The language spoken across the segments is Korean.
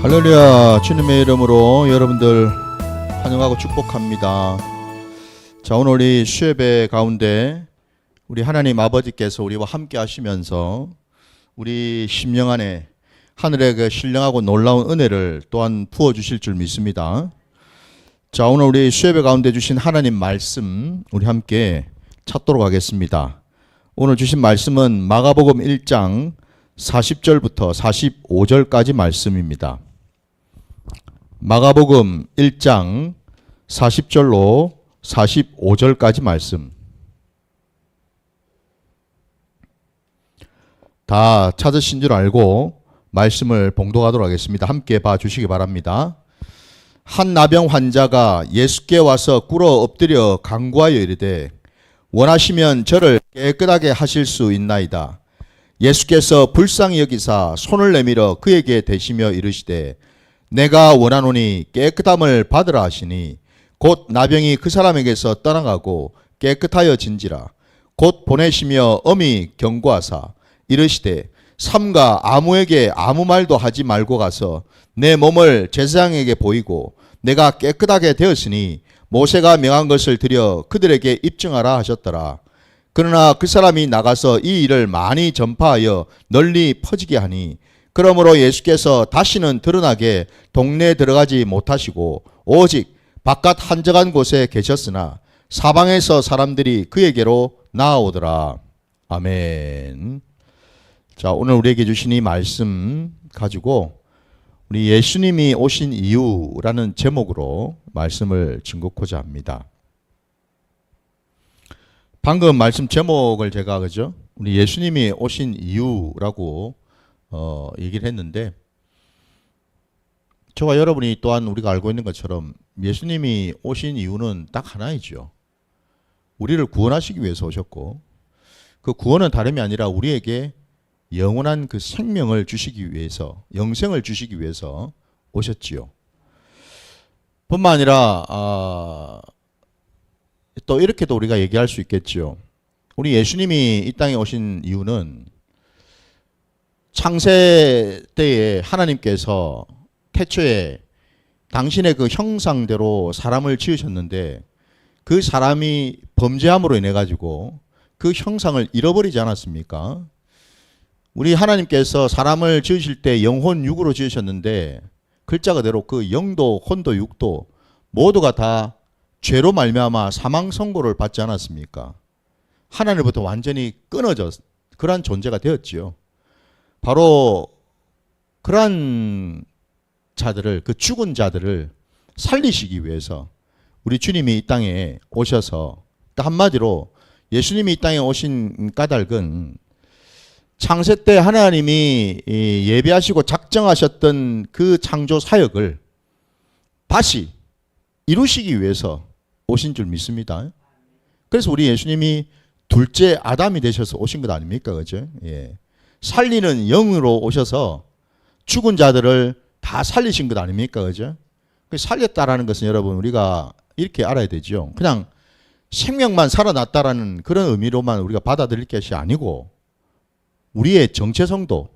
할렐루야. 주님의 이름으로 여러분들 환영하고 축복합니다. 자, 오늘 우리 수예배 가운데 우리 하나님 아버지께서 우리와 함께 하시면서 우리 심령 안에 하늘의 그 신령하고 놀라운 은혜를 또한 부어주실 줄 믿습니다. 자, 오늘 우리 수예배 가운데 주신 하나님 말씀 우리 함께 찾도록 하겠습니다. 오늘 주신 말씀은 마가복음 1장 40절부터 45절까지 말씀입니다. 마가복음 1장 40절로 45절까지 말씀. 다 찾으신 줄 알고 말씀을 봉독하도록 하겠습니다. 함께 봐주시기 바랍니다. 한 나병 환자가 예수께 와서 꿇어 엎드려 간구하여 이르되 원하시면 저를 깨끗하게 하실 수 있나이다. 예수께서 불쌍히 여기사 손을 내밀어 그에게 대시며 이르시되 내가 원하노니 깨끗함을 받으라 하시니 곧 나병이 그 사람에게서 떠나가고 깨끗하여진지라. 곧 보내시며 엄히 경고하사 이르시되 삼가 아무에게 아무 말도 하지 말고 가서 내 몸을 제사장에게 보이고 내가 깨끗하게 되었으니 모세가 명한 것을 드려 그들에게 입증하라 하셨더라. 그러나 그 사람이 나가서 이 일을 많이 전파하여 널리 퍼지게 하니 그러므로 예수께서 다시는 드러나게 동네에 들어가지 못하시고 오직 바깥 한적한 곳에 계셨으나 사방에서 사람들이 그에게로 나아오더라. 아멘. 자, 오늘 우리에게 주신 이 말씀 가지고 우리 예수님이 오신 이유라는 제목으로 말씀을 증거하고자 합니다. 방금 말씀 제목을 제가 그죠? 우리 예수님이 오신 이유라고 얘기를 했는데 저와 여러분이 또한 우리가 알고 있는 것처럼 예수님이 오신 이유는 딱 하나이죠. 우리를 구원하시기 위해서 오셨고 그 구원은 다름이 아니라 우리에게 영원한 그 생명을 주시기 위해서 영생을 주시기 위해서 오셨지요. 뿐만 아니라 또 이렇게도 우리가 얘기할 수 있겠지요. 우리 예수님이 이 땅에 오신 이유는 창세 때에 하나님께서 태초에 당신의 그 형상대로 사람을 지으셨는데 그 사람이 범죄함으로 인해 가지고 그 형상을 잃어버리지 않았습니까? 우리 하나님께서 사람을 지으실 때 영혼 육으로 지으셨는데 글자 그대로 그 영도 혼도 육도 모두가 다 죄로 말미암아 사망 선고를 받지 않았습니까? 하나님부터 완전히 끊어져 그러한 존재가 되었지요. 바로 그러한 자들을 그 죽은 자들을 살리시기 위해서 우리 주님이 이 땅에 오셔서 한마디로 예수님이 이 땅에 오신 까닭은 창세 때 하나님이 예비하시고 작정하셨던 그 창조 사역을 다시 이루시기 위해서 오신 줄 믿습니다. 그래서 우리 예수님이 둘째 아담이 되셔서 오신 것 아닙니까? 그죠? 예. 살리는 영으로 오셔서 죽은 자들을 다 살리신 것 아닙니까? 그죠? 살렸다라는 것은 여러분 우리가 이렇게 알아야 되죠. 그냥 생명만 살아났다라는 그런 의미로만 우리가 받아들일 것이 아니고 우리의 정체성도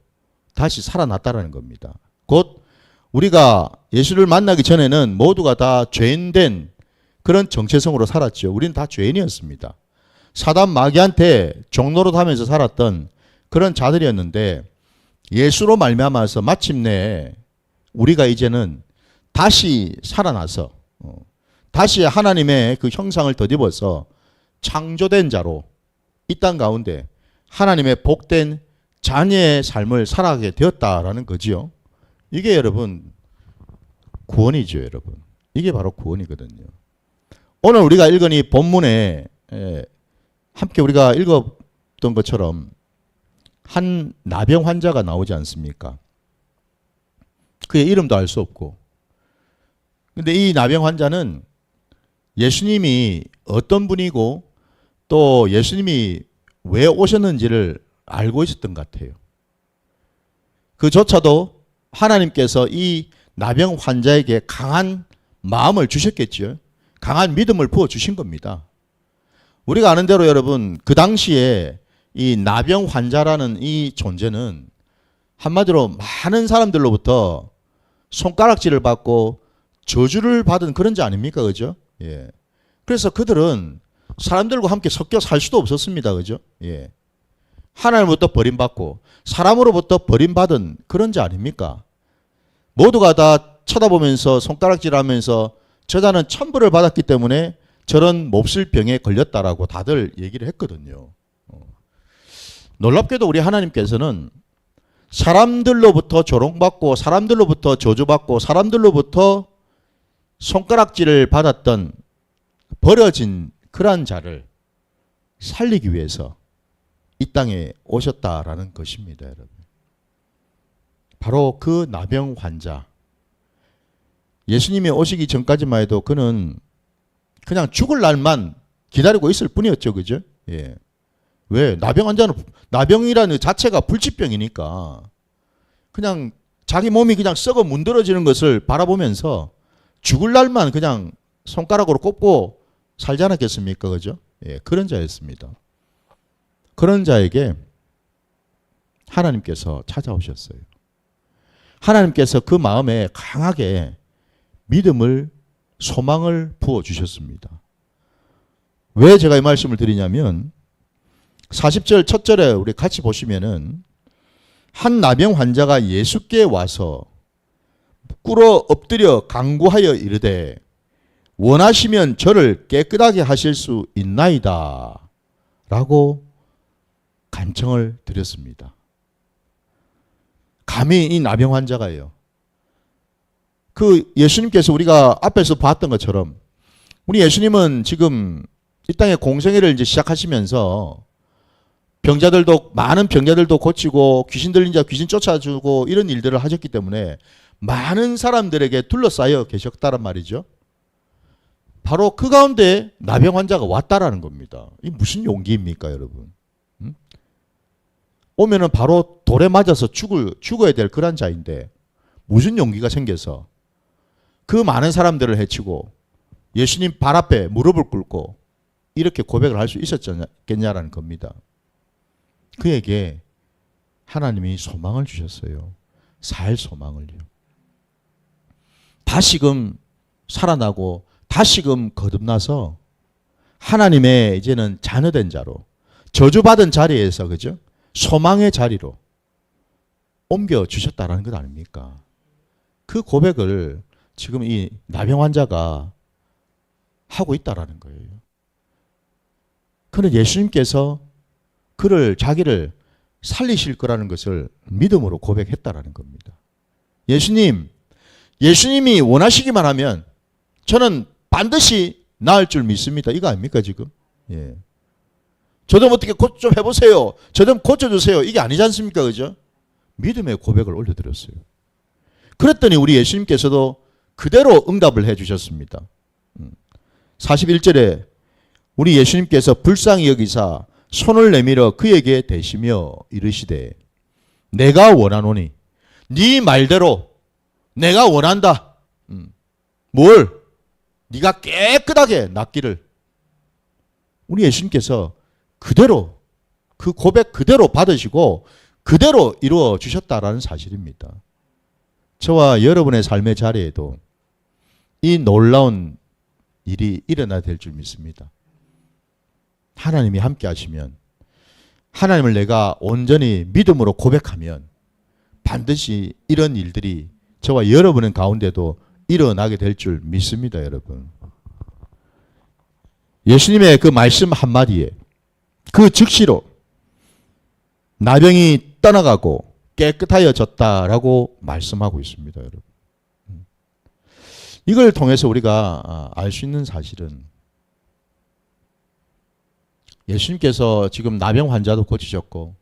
다시 살아났다라는 겁니다. 곧 우리가 예수를 만나기 전에는 모두가 다 죄인된 그런 정체성으로 살았죠. 우리는 다 죄인이었습니다. 사단 마귀한테 종노릇하면서 살았던 그런 자들이었는데 예수로 말미암아서 마침내 우리가 이제는 다시 살아나서 다시 하나님의 그 형상을 덧입어서 창조된 자로 이 땅 가운데 하나님의 복된 자녀의 삶을 살아가게 되었다라는 거지요. 이게 여러분 구원이죠, 여러분. 이게 바로 구원이거든요. 오늘 우리가 읽은 이 본문에 함께 우리가 읽었던 것처럼 한 나병 환자가 나오지 않습니까? 그의 이름도 알 수 없고. 근데 이 나병 환자는 예수님이 어떤 분이고 또 예수님이 왜 오셨는지를 알고 있었던 것 같아요. 그조차도 하나님께서 이 나병 환자에게 강한 마음을 주셨겠죠. 강한 믿음을 부어주신 겁니다. 우리가 아는 대로 여러분 그 당시에 이 나병 환자라는 이 존재는 한마디로 많은 사람들로부터 손가락질을 받고 저주를 받은 그런 자 아닙니까? 그죠? 예. 그래서 그들은 사람들과 함께 섞여 살 수도 없었습니다. 그죠? 예. 하나님으로부터 버림받고 사람으로부터 버림받은 그런 자 아닙니까? 모두가 다 쳐다보면서 손가락질하면서 저자는 천벌을 받았기 때문에 저런 몹쓸 병에 걸렸다라고 다들 얘기를 했거든요. 놀랍게도 우리 하나님께서는 사람들로부터 조롱받고 사람들로부터 저주받고 사람들로부터 손가락질을 받았던 버려진 그러한 자를 살리기 위해서 이 땅에 오셨다라는 것입니다, 여러분. 바로 그 나병 환자. 예수님이 오시기 전까지만 해도 그는 그냥 죽을 날만 기다리고 있을 뿐이었죠, 그죠? 예. 왜? 나병 환자는, 나병이라는 자체가 불치병이니까 그냥 자기 몸이 그냥 썩어 문드러지는 것을 바라보면서 죽을 날만 그냥 손가락으로 꼽고 살지 않았겠습니까? 그죠? 예, 그런 자였습니다. 그런 자에게 하나님께서 찾아오셨어요. 하나님께서 그 마음에 강하게 믿음을, 소망을 부어주셨습니다. 왜 제가 이 말씀을 드리냐면 40절 첫 절에 우리 같이 보시면은 한 나병 환자가 예수께 와서 꿇어 엎드려 간구하여 이르되 원하시면 저를 깨끗하게 하실 수 있나이다 라고 간청을 드렸습니다. 감히 이 나병 환자가요. 그 예수님께서 우리가 앞에서 봤던 것처럼 우리 예수님은 지금 이 땅에 공생애를 이제 시작하시면서 병자들도, 많은 병자들도 고치고 귀신 들린 자 귀신 쫓아주고 이런 일들을 하셨기 때문에 많은 사람들에게 둘러싸여 계셨다란 말이죠. 바로 그 가운데 나병 환자가 왔다라는 겁니다. 이 무슨 용기입니까, 여러분? 오면은 바로 돌에 맞아서 죽어야 될 그런 자인데 무슨 용기가 생겨서 그 많은 사람들을 해치고 예수님 발 앞에 무릎을 꿇고 이렇게 고백을 할 수 있었겠냐라는 겁니다. 그에게 하나님이 소망을 주셨어요. 살 소망을요. 다시금 살아나고 다시금 거듭나서 하나님의 이제는 자녀된 자로 저주받은 자리에서, 그죠? 소망의 자리로 옮겨 주셨다라는 것 아닙니까? 그 고백을 지금 이 나병 환자가 하고 있다라는 거예요. 그는 예수님께서 자기를 살리실 거라는 것을 믿음으로 고백했다라는 겁니다. 예수님이 원하시기만 하면 저는 반드시 나을 줄 믿습니다. 이거 아닙니까, 지금? 예. 저 좀 어떻게 좀 해보세요. 저 좀 고쳐주세요. 이게 아니지 않습니까? 그죠? 믿음의 고백을 올려드렸어요. 그랬더니 우리 예수님께서도 그대로 응답을 해주셨습니다. 41절에 우리 예수님께서 불쌍히 여기사 손을 내밀어 그에게 대시며 이르시되 내가 원하노니 네 말대로 내가 원한다. 뭘? 네가 깨끗하게 낫기를. 우리 예수님께서 그대로 그 고백 그대로 받으시고 그대로 이루어 주셨다라는 사실입니다. 저와 여러분의 삶의 자리에도 이 놀라운 일이 일어나야 될 줄 믿습니다. 하나님이 함께 하시면, 하나님을 내가 온전히 믿음으로 고백하면 반드시 이런 일들이 저와 여러분의 가운데도 일어나게 될 줄 믿습니다, 여러분. 예수님의 그 말씀 한마디에 그 즉시로 나병이 떠나가고 깨끗하여졌다라고 말씀하고 있습니다, 여러분. 이걸 통해서 우리가 알 수 있는 사실은 예수님께서 지금 나병 환자도 고치셨고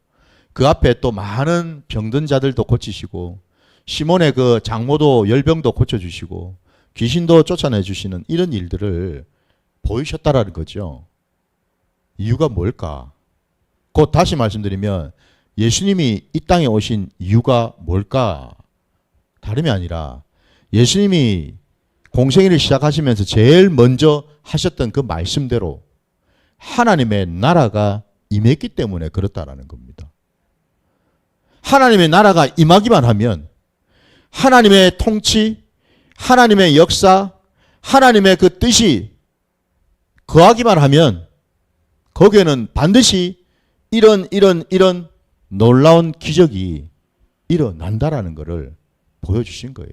그 앞에 또 많은 병든 자들도 고치시고 시몬의 그 장모도 열병도 고쳐주시고 귀신도 쫓아내주시는 이런 일들을 보이셨다라는 거죠. 이유가 뭘까? 곧 다시 말씀드리면 예수님이 이 땅에 오신 이유가 뭘까? 다름이 아니라 예수님이 공생애를 시작하시면서 제일 먼저 하셨던 그 말씀대로 하나님의 나라가 임했기 때문에 그렇다라는 겁니다. 하나님의 나라가 임하기만 하면 하나님의 통치, 하나님의 역사, 하나님의 그 뜻이 거하기만 하면 거기에는 반드시 이런 놀라운 기적이 일어난다라는 것을 보여주신 거예요.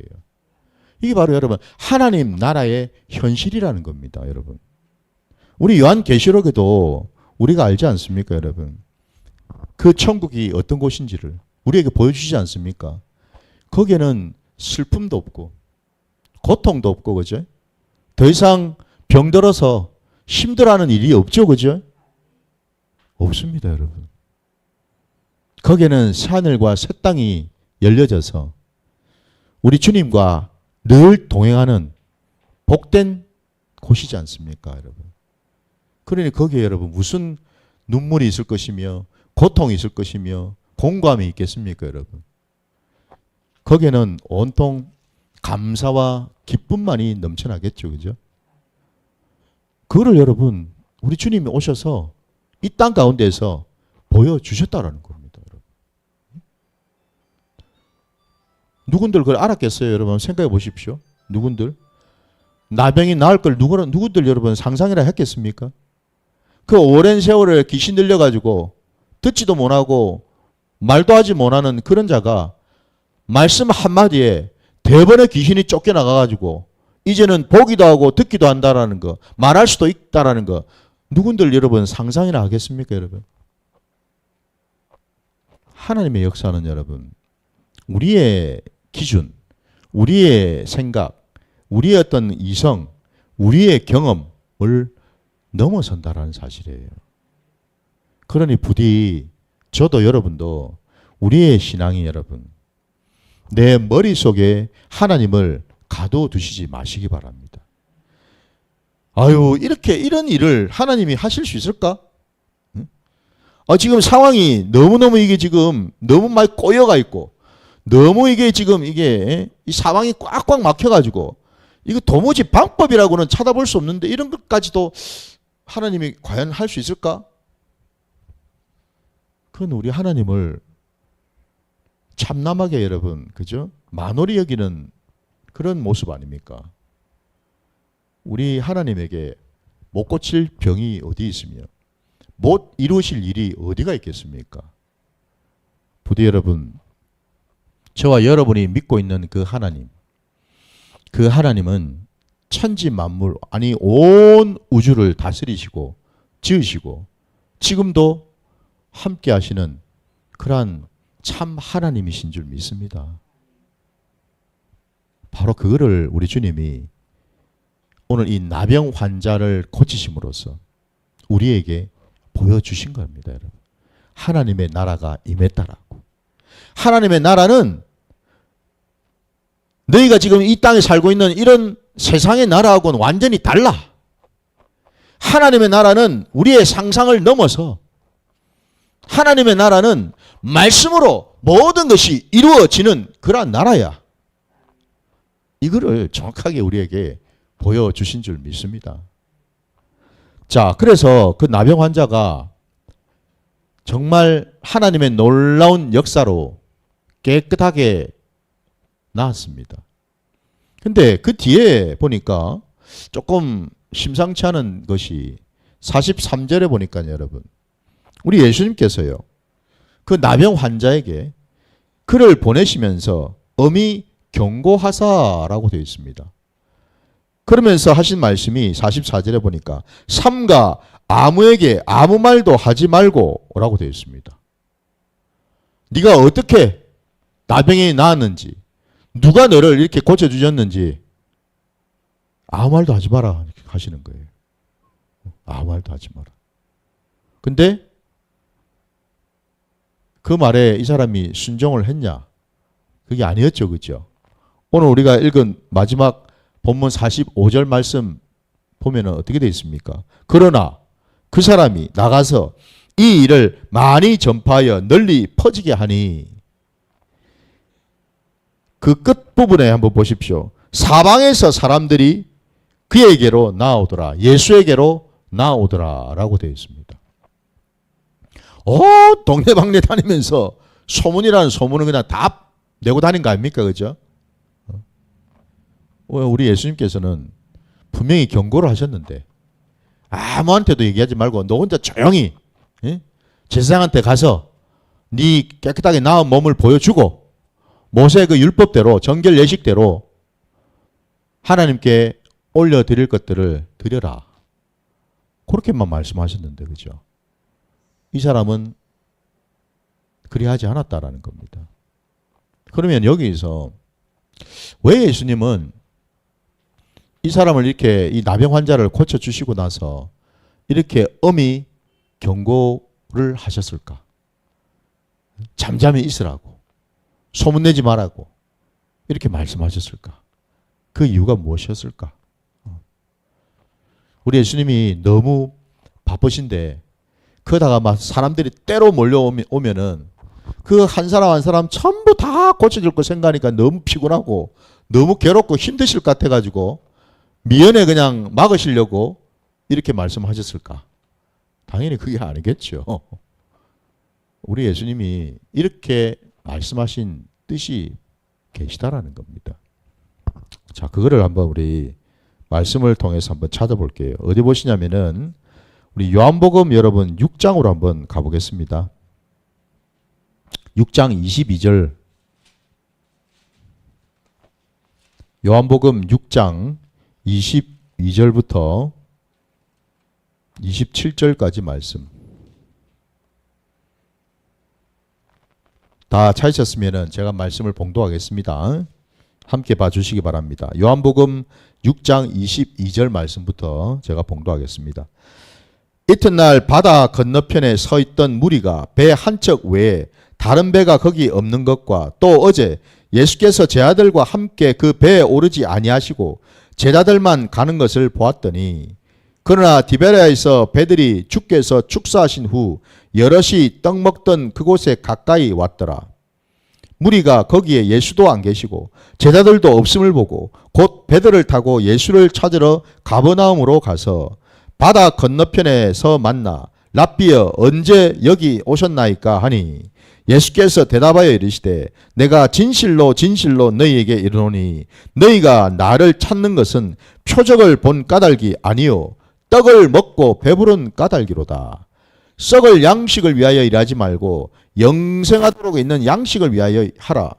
이게 바로 여러분 하나님 나라의 현실이라는 겁니다. 여러분 우리 요한계시록에도 우리가 알지 않습니까? 여러분 그 천국이 어떤 곳인지를 우리에게 보여주시지 않습니까? 거기에는 슬픔도 없고 고통도 없고 그죠? 더 이상 병들어서 힘들어하는 일이 없죠. 그죠? 없습니다. 여러분 거기에는 새하늘과 새 땅이 열려져서 우리 주님과 늘 동행하는 복된 곳이지 않습니까? 여러분 그러니 거기에 여러분 무슨 눈물이 있을 것이며 고통이 있을 것이며 공감이 있겠습니까? 여러분 거기에는 온통 감사와 기쁨만이 넘쳐나겠죠. 그죠? 그거를 여러분 우리 주님이 오셔서 이 땅 가운데에서 보여주셨다라는 겁니다. 여러분. 누군들 그걸 알았겠어요? 여러분 생각해 보십시오. 누군들? 나병이 나을 걸 누구들 여러분 상상이라 했겠습니까? 그 오랜 세월을 귀신 들려가지고 듣지도 못하고 말도 하지 못하는 그런 자가 말씀 한마디에 대번에 귀신이 쫓겨나가가지고 이제는 보기도 하고 듣기도 한다라는 거, 말할 수도 있다라는 거 누군들 여러분 상상이나 하겠습니까? 여러분 하나님의 역사는 여러분 우리의 기준, 우리의 생각, 우리의 어떤 이성, 우리의 경험을 넘어선다라는 사실이에요. 그러니 부디 저도 여러분도 우리의 신앙이 여러분 내 머릿속에 하나님을 가둬두시지 마시기 바랍니다. 아유 이런 일을 하나님이 하실 수 있을까? 응? 지금 상황이 너무너무 이게 지금 너무 많이 꼬여가 있고 너무 이게 지금 이게 이 상황이 꽉꽉 막혀가지고 이거 도무지 방법이라고는 찾아볼 수 없는데 이런 것까지도 하나님이 과연 할 수 있을까? 그건 우리 하나님을 참남하게 여러분 그죠? 만홀히 여기는 그런 모습 아닙니까? 우리 하나님에게 못 고칠 병이 어디 있으며 못 이루실 일이 어디가 있겠습니까? 부디 여러분 저와 여러분이 믿고 있는 그 하나님은 천지 만물 아니 온 우주를 다스리시고 지으시고 지금도 함께 하시는 그러한 참 하나님이신 줄 믿습니다. 바로 그거를 우리 주님이 오늘 이 나병 환자를 고치심으로써 우리에게 보여주신 겁니다. 여러분. 하나님의 나라가 임했다라고. 하나님의 나라는 너희가 지금 이 땅에 살고 있는 이런 세상의 나라하고는 완전히 달라. 하나님의 나라는 우리의 상상을 넘어서 하나님의 나라는 말씀으로 모든 것이 이루어지는 그러한 나라야. 이거를 정확하게 우리에게 보여주신 줄 믿습니다. 자, 그래서 그 나병 환자가 정말 하나님의 놀라운 역사로 깨끗하게 나았습니다. 근데 그 뒤에 보니까 조금 심상치 않은 것이 43절에 보니까 여러분 우리 예수님께서요 그 나병 환자에게 그를 보내시면서 엄히 경고하사라고 되어 있습니다. 그러면서 하신 말씀이 44절에 보니까 삼가 아무에게 아무 말도 하지 말고 라고 되어 있습니다. 네가 어떻게 나병이 나았는지 누가 너를 이렇게 고쳐주셨는지 아무 말도 하지 마라 이렇게 하시는 거예요. 아무 말도 하지 마라. 근데 그 말에 이 사람이 순종을 했냐? 그게 아니었죠. 그죠? 오늘 우리가 읽은 마지막 본문 45절 말씀 보면 어떻게 되어 있습니까? 그러나 그 사람이 나가서 이 일을 많이 전파하여 널리 퍼지게 하니 그 끝부분에 한번 보십시오. 사방에서 사람들이 그에게로 나오더라. 예수에게로 나오더라 라고 되어 있습니다. 동네방네 다니면서 소문이라는 소문은 그냥 다 내고 다닌 거 아닙니까? 그죠? 우리 예수님께서는 분명히 경고를 하셨는데 아무한테도 얘기하지 말고 너 혼자 조용히 제사장한테 가서 네 깨끗하게 나은 몸을 보여주고 모세의 그 율법대로 정결 예식대로 하나님께 올려드릴 것들을 드려라. 그렇게만 말씀하셨는데 그죠? 이 사람은 그리하지 않았다라는 겁니다. 그러면 여기서 왜 예수님은 이 사람을 이렇게 이 나병 환자를 고쳐주시고 나서 이렇게 엄히 경고를 하셨을까? 잠잠히 있으라고, 소문내지 말라고 이렇게 말씀하셨을까? 그 이유가 무엇이었을까? 우리 예수님이 너무 바쁘신데 그러다가 막 사람들이 때로 몰려오면은 그 한 사람 한 사람 전부 다 고쳐줄 거 생각하니까 너무 피곤하고 너무 괴롭고 힘드실 것 같아가지고 미연에 그냥 막으시려고 이렇게 말씀하셨을까? 당연히 그게 아니겠죠. 우리 예수님이 이렇게 말씀하신 뜻이 계시다라는 겁니다. 자, 그거를 한번 우리 말씀을 통해서 한번 찾아볼게요. 어디 보시냐면은 우리 요한복음 여러분 6장으로 한번 가보겠습니다. 6장 22절. 요한복음 6장 22절부터 27절까지 말씀. 다 찾으셨으면 제가 말씀을 봉독하겠습니다. 함께 봐주시기 바랍니다. 요한복음 6장 22절 말씀부터 제가 봉독하겠습니다. 이튿날 바다 건너편에 서 있던 무리가 배 한 척 외에 다른 배가 거기 없는 것과 또 어제 예수께서 제 아들과 함께 그 배에 오르지 아니하시고 제자들만 가는 것을 보았더니 그러나 디베랴에서 배들이 주께서 축사하신 후 여럿이 떡 먹던 그곳에 가까이 왔더라. 무리가 거기에 예수도 안 계시고 제자들도 없음을 보고 곧 배들을 타고 예수를 찾으러 가버나움으로 가서 바다 건너편에서 만나 랍비여 언제 여기 오셨나이까 하니 예수께서 대답하여 이르시되 내가 진실로 진실로 너희에게 이르노니 너희가 나를 찾는 것은 표적을 본 까닭이 아니요 떡을 먹고 배부른 까닭이로다. 썩을 양식을 위하여 일하지 말고 영생하도록 있는 양식을 위하여 하라.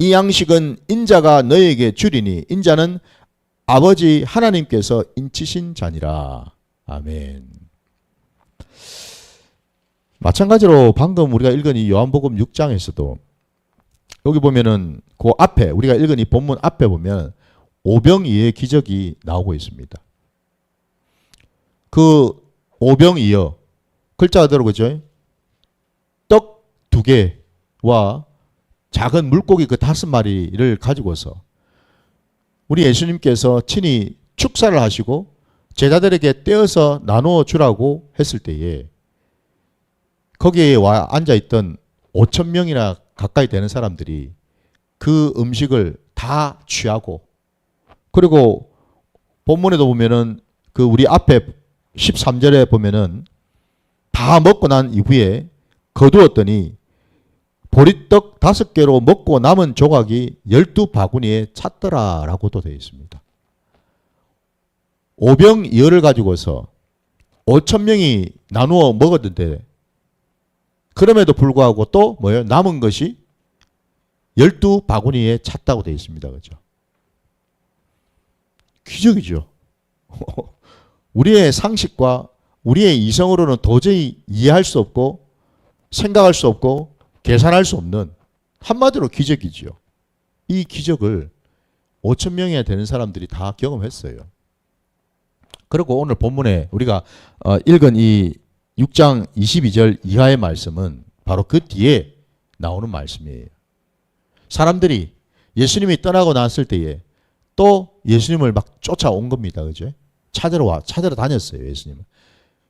이 양식은 인자가 너희에게 주리니 인자는 아버지 하나님께서 인치신 자니라. 아멘. 마찬가지로 방금 우리가 읽은 이 요한복음 6장에서도 여기 보면은 그 앞에 우리가 읽은 이 본문 앞에 보면 오병이어의 기적이 나오고 있습니다. 그 오병이어 글자 그대로 그죠? 떡 2개와 작은 물고기 그 5마리를 가지고서 우리 예수님께서 친히 축사를 하시고 제자들에게 떼어서 나누어 주라고 했을 때에 거기에 와 앉아있던 5천 명이나 가까이 되는 사람들이 그 음식을 다 취하고 그리고 본문에도 보면은 그 우리 앞에 13절에 보면은 다 먹고 난 이후에 거두었더니 보리떡 5개로 먹고 남은 조각이 12바구니에 찼더라라고도 되어 있습니다. 오병이어를 가지고서 5천 명이 나누어 먹었는데 그럼에도 불구하고 또 뭐예요? 남은 것이 12바구니에 찼다고 되어 있습니다. 그죠? 기적이죠. 우리의 상식과 우리의 이성으로는 도저히 이해할 수 없고 생각할 수 없고 계산할 수 없는 한마디로 기적이죠. 이 기적을 5천 명이나 되는 사람들이 다 경험했어요. 그리고 오늘 본문에 우리가 읽은 이 6장 22절 이하의 말씀은 바로 그 뒤에 나오는 말씀이에요. 사람들이 예수님이 떠나고 났을 때에 또 예수님을 막 쫓아온 겁니다. 그죠? 찾으러 다녔어요. 예수님을.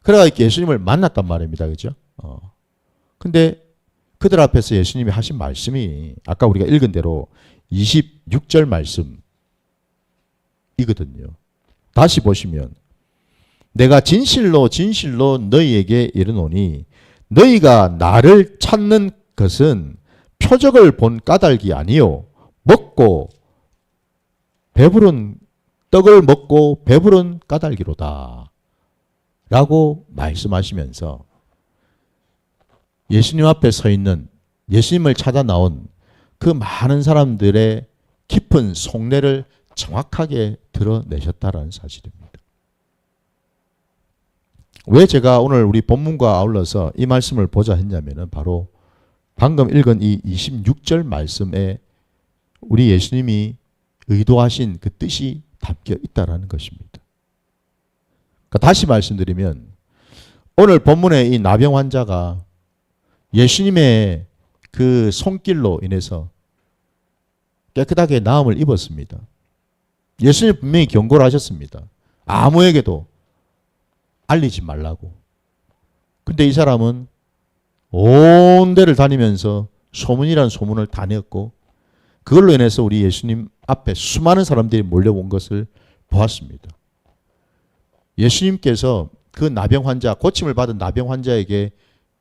그래가지고 예수님을 만났단 말입니다. 그죠? 근데 그들 앞에서 예수님이 하신 말씀이 아까 우리가 읽은 대로 26절 말씀이거든요. 다시 보시면 내가 진실로 진실로 너희에게 이르노니 너희가 나를 찾는 것은 표적을 본 까닭이 아니요 먹고 배부른 떡을 먹고 배부른 까닭이로다 라고 말씀하시면서 예수님 앞에 서 있는, 예수님을 찾아 나온 그 많은 사람들의 깊은 속내를 정확하게 드러내셨다라는 사실입니다. 왜 제가 오늘 우리 본문과 아울러서 이 말씀을 보자 했냐면은 바로 방금 읽은 이 26절 말씀에 우리 예수님이 의도하신 그 뜻이 담겨 있다라는 것입니다. 그러니까 다시 말씀드리면 오늘 본문의 이 나병 환자가 예수님의 그 손길로 인해서 깨끗하게 나음을 입었습니다. 예수님 분명히 경고를 하셨습니다. 아무에게도 알리지 말라고. 근데 이 사람은 온 데를 다니면서 소문이라는 소문을 다 내었고 그걸로 인해서 우리 예수님 앞에 수많은 사람들이 몰려온 것을 보았습니다. 예수님께서 그 나병 환자, 고침을 받은 나병 환자에게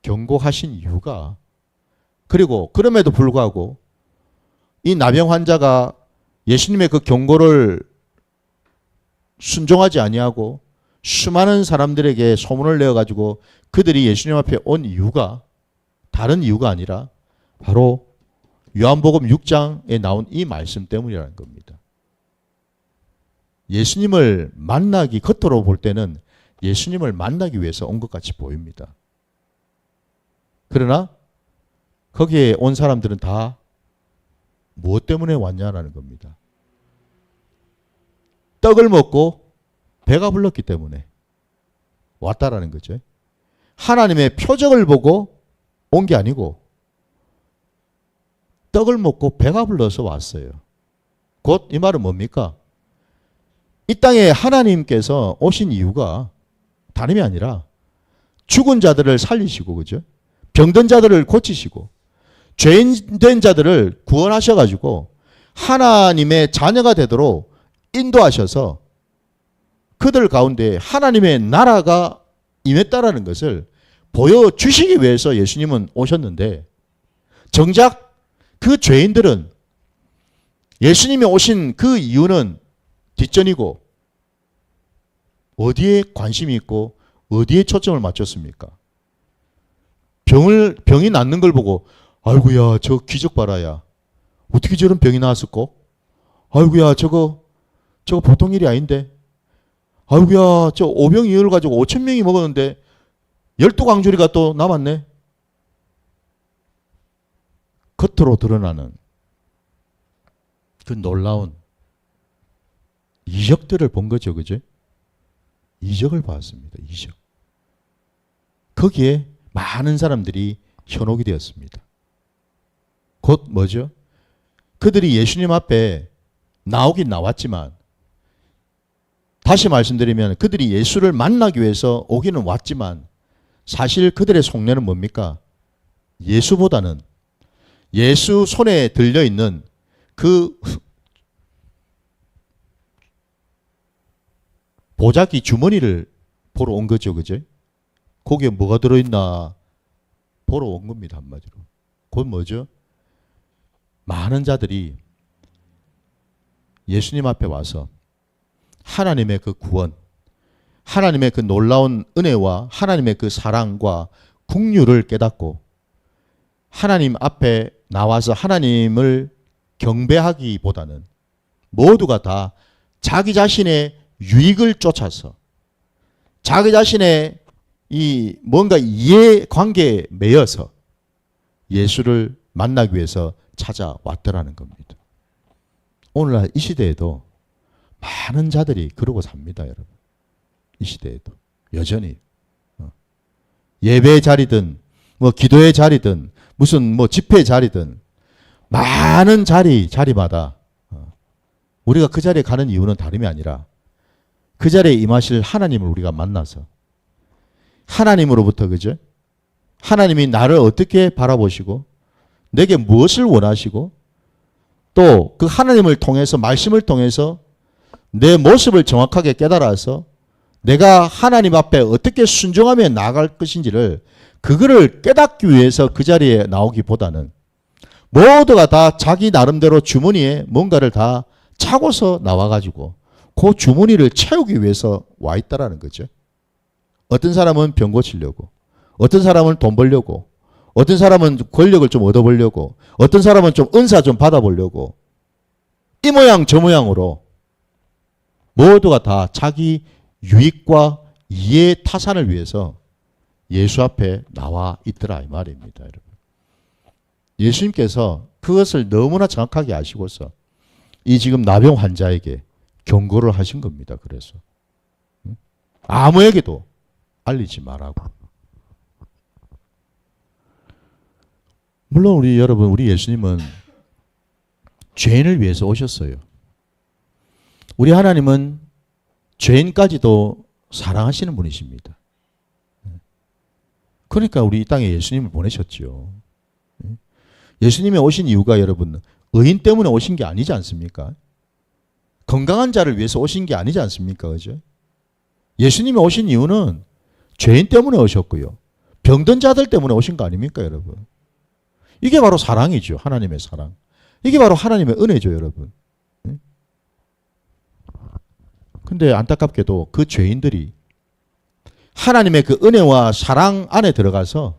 경고하신 이유가, 그리고 그럼에도 불구하고 이 나병 환자가 예수님의 그 경고를 순종하지 아니하고 수많은 사람들에게 소문을 내어가지고 그들이 예수님 앞에 온 이유가 다른 이유가 아니라 바로 요한복음 6장에 나온 이 말씀 때문이라는 겁니다. 예수님을 만나기, 겉으로 볼 때는 예수님을 만나기 위해서 온 것 같이 보입니다. 그러나 거기에 온 사람들은 다 무엇 때문에 왔냐라는 겁니다. 떡을 먹고 배가 불렀기 때문에 왔다라는 거죠. 하나님의 표적을 보고 온 게 아니고 떡을 먹고 배가 불러서 왔어요. 곧 이 말은 뭡니까? 이 땅에 하나님께서 오신 이유가 다름이 아니라 죽은 자들을 살리시고, 그죠? 병든 자들을 고치시고 죄인된 자들을 구원하셔가지고 하나님의 자녀가 되도록 인도하셔서 그들 가운데 하나님의 나라가 임했다라는 것을 보여주시기 위해서 예수님은 오셨는데, 정작 그 죄인들은 예수님이 오신 그 이유는 뒷전이고 어디에 관심이 있고 어디에 초점을 맞췄습니까? 병이 낫는 걸 보고 아이고야 저 기적 봐라야, 어떻게 저런 병이 나왔을꼬? 아이고야 저거 보통 일이 아닌데, 아이고야 저 오병이어를 가지고 5,000명이 먹었는데 12광주리가 또 남았네. 겉으로 드러나는 그 놀라운 이적들을 본 거죠. 그죠? 이적을 봤습니다. 이적. 거기에 많은 사람들이 현혹이 되었습니다. 곧 뭐죠? 그들이 예수님 앞에 나오긴 나왔지만, 다시 말씀드리면 그들이 예수를 만나기 위해서 오기는 왔지만 사실 그들의 속내는 뭡니까? 예수보다는 예수 손에 들려있는 그 보자기 주머니를 보러 온 거죠. 그죠? 거기에 뭐가 들어있나 보러 온 겁니다. 한마디로. 곧 뭐죠? 많은 자들이 예수님 앞에 와서 하나님의 그 구원, 하나님의 그 놀라운 은혜와 하나님의 그 사랑과 긍휼을 깨닫고 하나님 앞에 나와서 하나님을 경배하기보다는 모두가 다 자기 자신의 유익을 쫓아서 자기 자신의 이 뭔가 이해관계에 매여서 예수를 만나기 위해서 찾아왔더라는 겁니다. 오늘날 이 시대에도 많은 자들이 그러고 삽니다, 여러분. 이 시대에도 여전히 예배의 자리든 뭐 기도의 자리든 무슨 뭐 집회의 자리든 많은 자리마다 우리가 그 자리에 가는 이유는 다름이 아니라 그 자리에 임하실 하나님을 우리가 만나서 하나님으로부터, 그죠? 하나님이 나를 어떻게 바라보시고 내게 무엇을 원하시고 또 그 하나님을 통해서, 말씀을 통해서 내 모습을 정확하게 깨달아서 내가 하나님 앞에 어떻게 순종하며 나아갈 것인지를 그거를 깨닫기 위해서 그 자리에 나오기보다는 모두가 다 자기 나름대로 주머니에 뭔가를 다 차고서 나와가지고 그 주머니를 채우기 위해서 와 있다라는 거죠. 어떤 사람은 병 고치려고, 어떤 사람은 돈 벌려고, 어떤 사람은 권력을 좀 얻어보려고, 어떤 사람은 좀 은사 좀 받아보려고, 이 모양 저 모양으로 모두가 다 자기 유익과 이해 타산을 위해서 예수 앞에 나와 있더라 이 말입니다. 여러분. 예수님께서 그것을 너무나 정확하게 아시고서 이 지금 나병 환자에게 경고를 하신 겁니다. 그래서 아무에게도 알리지 말라고. 물론 우리 여러분, 우리 예수님은 죄인을 위해서 오셨어요. 우리 하나님은 죄인까지도 사랑하시는 분이십니다. 그러니까 우리 이 땅에 예수님을 보내셨죠. 예수님이 오신 이유가 여러분 의인 때문에 오신 게 아니지 않습니까? 건강한 자를 위해서 오신 게 아니지 않습니까? 그죠? 예수님이 오신 이유는 죄인 때문에 오셨고요. 병든 자들 때문에 오신 거 아닙니까, 여러분? 이게 바로 사랑이죠. 하나님의 사랑. 이게 바로 하나님의 은혜죠, 여러분. 근데 안타깝게도 그 죄인들이 하나님의 그 은혜와 사랑 안에 들어가서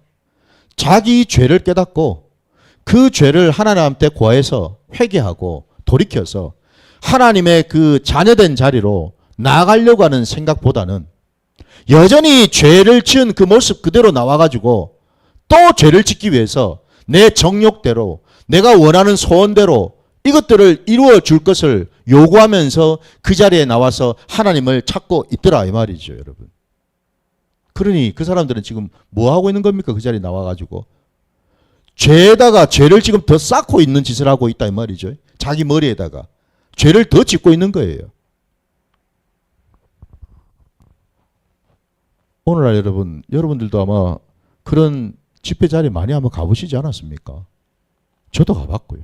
자기 죄를 깨닫고 그 죄를 하나님한테 고해서 회개하고 돌이켜서 하나님의 그 자녀된 자리로 나아가려고 하는 생각보다는 여전히 죄를 지은 그 모습 그대로 나와가지고 또 죄를 짓기 위해서 내 정욕대로 내가 원하는 소원대로 이것들을 이루어 줄 것을 요구하면서 그 자리에 나와서 하나님을 찾고 있더라 이 말이죠, 여러분. 그러니 그 사람들은 지금 뭐 하고 있는 겁니까? 그 자리에 나와가지고 죄에다가 죄를 지금 더 쌓고 있는 짓을 하고 있다 이 말이죠. 자기 머리에다가 죄를 더 짓고 있는 거예요. 오늘날 여러분들도 아마 그런 집회 자리 많이 한번 가보시지 않았습니까? 저도 가봤고요.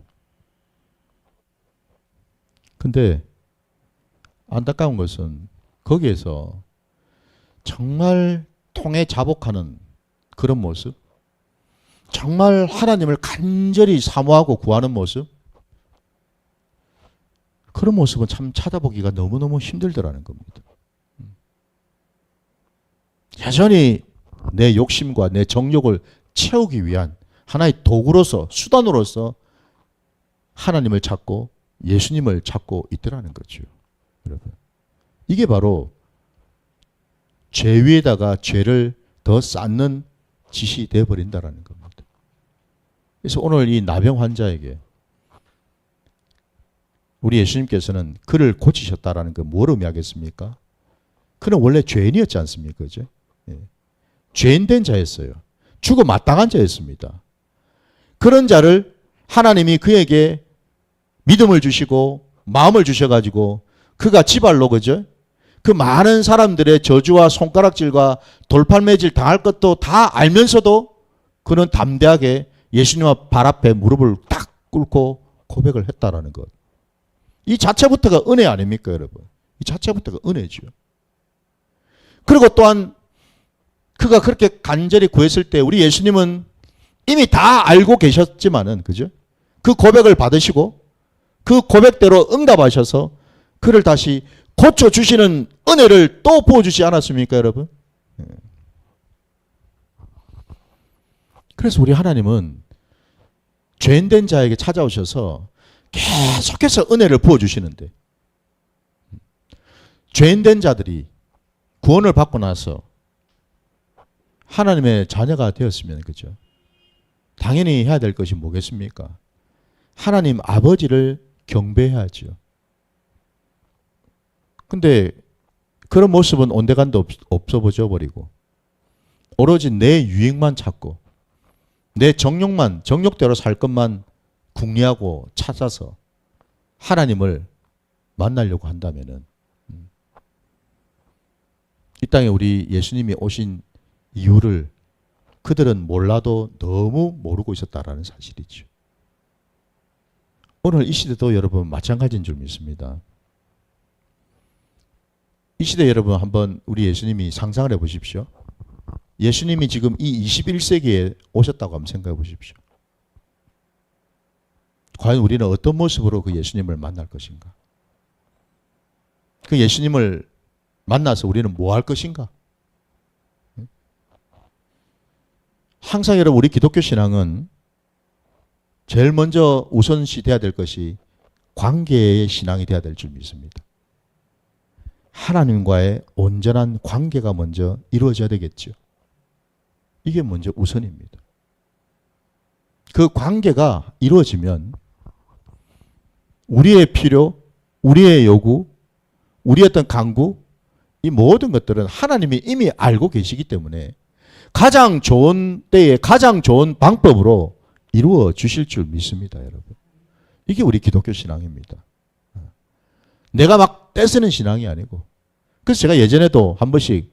근데 안타까운 것은 거기에서 정말 통해 자복하는 그런 모습, 정말 하나님을 간절히 사모하고 구하는 모습, 그런 모습은 참 찾아보기가 너무너무 힘들더라는 겁니다. 여전히 내 욕심과 내 정욕을 채우기 위한 하나의 도구로서, 수단으로서 하나님을 찾고 예수님을 찾고 있더라는 거죠. 여러분, 이게 바로 죄 위에다가 죄를 더 쌓는 짓이 되어버린다는 겁니다. 그래서 오늘 이 나병 환자에게 우리 예수님께서는 그를 고치셨다라는 건 뭘 의미하겠습니까? 그는 원래 죄인이었지 않습니까? 그죠? 예. 죄인된 자였어요. 죽어 마땅한 자였습니다. 그런 자를 하나님이 그에게 믿음을 주시고 마음을 주셔가지고 그가 지발로 그죠? 그 많은 사람들의 저주와 손가락질과 돌팔매질 당할 것도 다 알면서도 그는 담대하게 예수님 발 앞에 무릎을 딱 꿇고 고백을 했다라는 것. 이 자체부터가 은혜 아닙니까, 여러분? 이 자체부터가 은혜죠. 그리고 또한 그가 그렇게 간절히 구했을 때 우리 예수님은 이미 다 알고 계셨지만은, 그죠? 그 고백을 받으시고 그 고백대로 응답하셔서 그를 다시 고쳐주시는 은혜를 또 부어주지 않았습니까, 여러분? 그래서 우리 하나님은 죄인된 자에게 찾아오셔서 계속해서 은혜를 부어주시는데, 죄인된 자들이 구원을 받고 나서 하나님의 자녀가 되었으면, 그죠? 당연히 해야 될 것이 뭐겠습니까? 하나님 아버지를 경배해야죠. 근데 그런 모습은 온데간도 없어져 버리고 오로지 내 유익만 찾고 내 정욕대로 살 것만 궁리하고 찾아서 하나님을 만나려고 한다면은 이 땅에 우리 예수님이 오신 이유를 그들은 몰라도 너무 모르고 있었다라는 사실이죠. 오늘 이 시대도 여러분 마찬가지인 줄 믿습니다. 이 시대 여러분 한번 우리 예수님이 상상을 해 보십시오. 예수님이 지금 이 21세기에 오셨다고 한번 생각해 보십시오. 과연 우리는 어떤 모습으로 그 예수님을 만날 것인가? 그 예수님을 만나서 우리는 뭐 할 것인가? 항상 여러분 우리 기독교 신앙은 제일 먼저 우선시 돼야 될 것이 관계의 신앙이 돼야 될 줄 믿습니다. 하나님과의 온전한 관계가 먼저 이루어져야 되겠죠. 이게 먼저 우선입니다. 그 관계가 이루어지면 우리의 필요, 우리의 요구, 우리의 어떤 간구, 이 모든 것들은 하나님이 이미 알고 계시기 때문에 가장 좋은 때에 가장 좋은 방법으로 이루어 주실 줄 믿습니다, 여러분. 이게 우리 기독교 신앙입니다. 내가 막 떼쓰는 신앙이 아니고. 그래서 제가 예전에도 한 번씩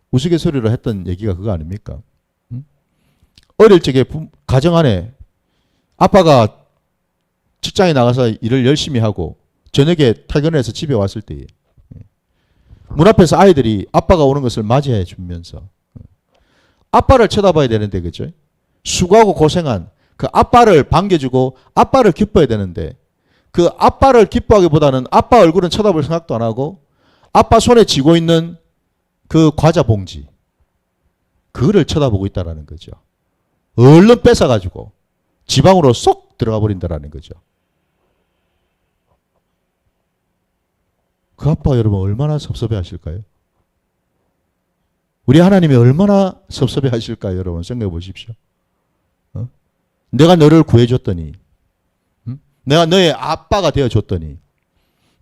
우스갯소리로 했던 얘기가 그거 아닙니까? 어릴 적에 가정 안에 아빠가 직장에 나가서 일을 열심히 하고 저녁에 퇴근해서 집에 왔을 때에 문 앞에서 아이들이 아빠가 오는 것을 맞이해 주면서 아빠를 쳐다봐야 되는데, 그죠? 수고하고 고생한 그 아빠를 반겨주고 아빠를 기뻐해야 되는데 그 아빠를 기뻐하기보다는 아빠 얼굴은 쳐다볼 생각도 안 하고 아빠 손에 쥐고 있는 그 과자 봉지 그거를 쳐다보고 있다라는 거죠. 얼른 뺏어가지고 지방으로 쏙 들어가 버린다라는 거죠. 그 아빠 여러분 얼마나 섭섭해 하실까요? 우리 하나님이 얼마나 섭섭해 하실까요? 여러분 생각해 보십시오. 내가 너를 구해줬더니 내가 너의 아빠가 되어줬더니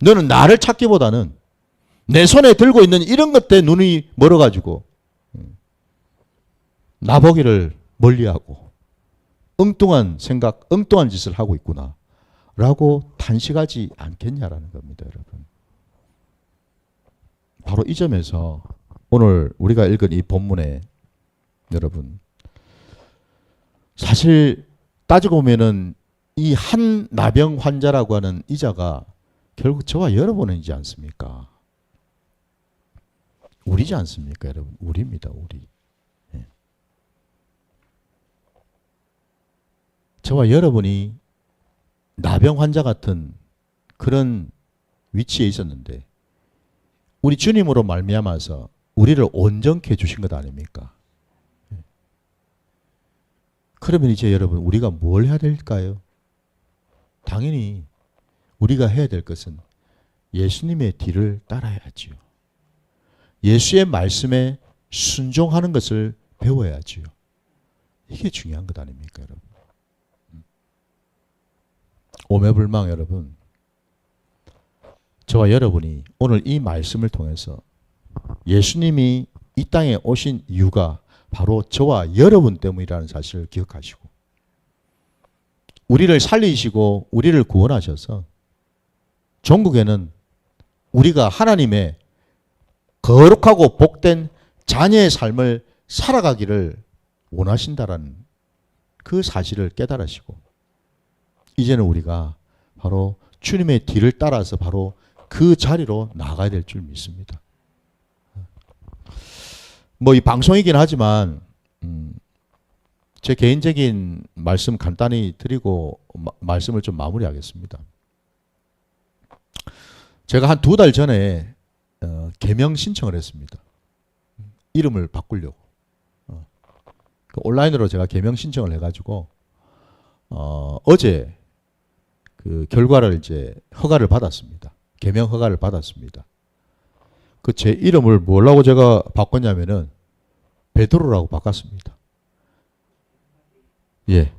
너는 나를 찾기보다는 내 손에 들고 있는 이런 것에 눈이 멀어가지고 나보기를 멀리하고 엉뚱한 생각, 엉뚱한 짓을 하고 있구나 라고 탄식하지 않겠냐라는 겁니다, 여러분. 바로 이 점에서 오늘 우리가 읽은 이 본문에 여러분 사실 따지고 보면은 이 한 나병 환자라고 하는 이자가 결국 저와 여러분이지 않습니까? 우리지 않습니까, 여러분? 우리입니다, 우리. 예. 저와 여러분이 나병 환자 같은 그런 위치에 있었는데 우리 주님으로 말미암아서 우리를 온전케 해주신 것 아닙니까? 예. 그러면 이제 여러분 우리가 뭘 해야 될까요? 당연히 우리가 해야 될 것은 예수님의 뒤를 따라야지요. 예수의 말씀에 순종하는 것을 배워야지요. 이게 중요한 것 아닙니까, 여러분? 오매불망 여러분, 저와 여러분이 오늘 이 말씀을 통해서 예수님이 이 땅에 오신 이유가 바로 저와 여러분 때문이라는 사실을 기억하시고 우리를 살리시고 우리를 구원하셔서 전국에는 우리가 하나님의 거룩하고 복된 자녀의 삶을 살아가기를 원하신다라는 그 사실을 깨달으시고 이제는 우리가 바로 주님의 뒤를 따라서 바로 그 자리로 나가야 될 줄 믿습니다. 뭐 이 방송이긴 하지만 제 개인적인 말씀 간단히 드리고 말씀을 좀 마무리하겠습니다. 제가 한 2달 전에 개명 신청을 했습니다. 이름을 바꾸려고. 온라인으로 제가 개명 신청을 해가지고 어제 그 결과를 이제 허가를 받았습니다. 개명 허가를 받았습니다. 그 제 이름을 뭐라고 제가 바꿨냐면은 베드로라고 바꿨습니다. 예.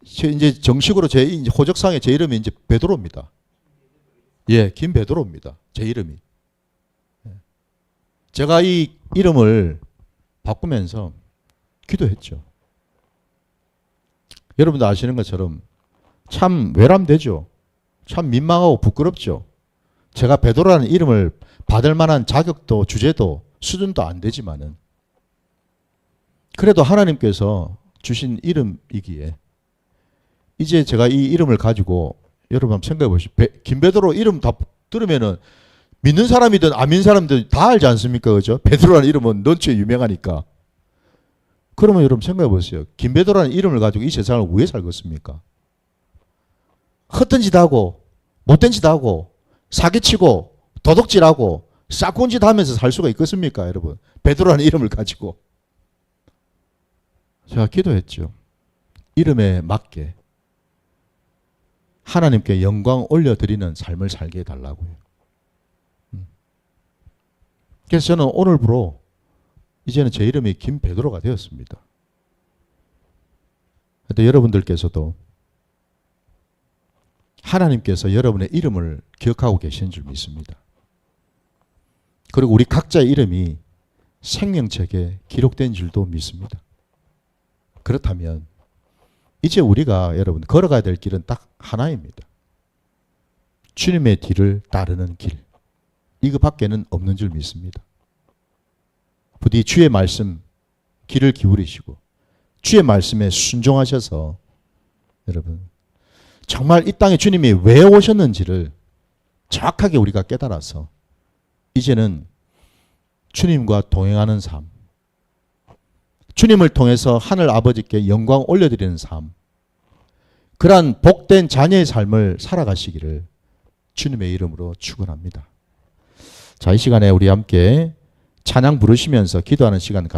이제 정식으로 제 호적상에 제 이름이 이제 베드로입니다. 예, 김베드로입니다. 제 이름이. 제가 이 이름을 바꾸면서 기도했죠. 여러분도 아시는 것처럼 참 외람되죠. 참 민망하고 부끄럽죠. 제가 베드로라는 이름을 받을 만한 자격도 주제도 수준도 안 되지만은 그래도 하나님께서 주신 이름이기에 이제 제가 이 이름을 가지고 여러분 한번 생각해 보시죠. 김베드로 이름 다 들으면은 믿는 사람이든 안 믿는 사람들 다 알지 않습니까? 그죠? 베드로라는 이름은 넌치에 유명하니까. 그러면 여러분 생각해 보세요. 김베드로라는 이름을 가지고 이 세상을 왜 살겠습니까? 헛된 짓 하고 못된 짓 하고 사기치고 도둑질하고 싹군 짓 하면서 살 수가 있겠습니까, 여러분? 베드로라는 이름을 가지고. 제가 기도했죠. 이름에 맞게 하나님께 영광 올려드리는 삶을 살게 해달라고요. 그래서 저는 오늘부로 이제는 제 이름이 김베드로가 되었습니다. 근데 여러분들께서도 하나님께서 여러분의 이름을 기억하고 계신 줄 믿습니다. 그리고 우리 각자의 이름이 생명책에 기록된 줄도 믿습니다. 그렇다면 이제 우리가 여러분 걸어가야 될 길은 딱 하나입니다. 주님의 뒤를 따르는 길. 이거 밖에는 없는 줄 믿습니다. 부디 주의 말씀 귀를 기울이시고 주의 말씀에 순종하셔서 여러분 정말 이 땅에 주님이 왜 오셨는지를 정확하게 우리가 깨달아서 이제는 주님과 동행하는 삶, 주님을 통해서 하늘 아버지께 영광 올려드리는 삶, 그러한 복된 자녀의 삶을 살아가시기를 주님의 이름으로 축원합니다. 자, 이 시간에 우리 함께 찬양 부르시면서 기도하는 시간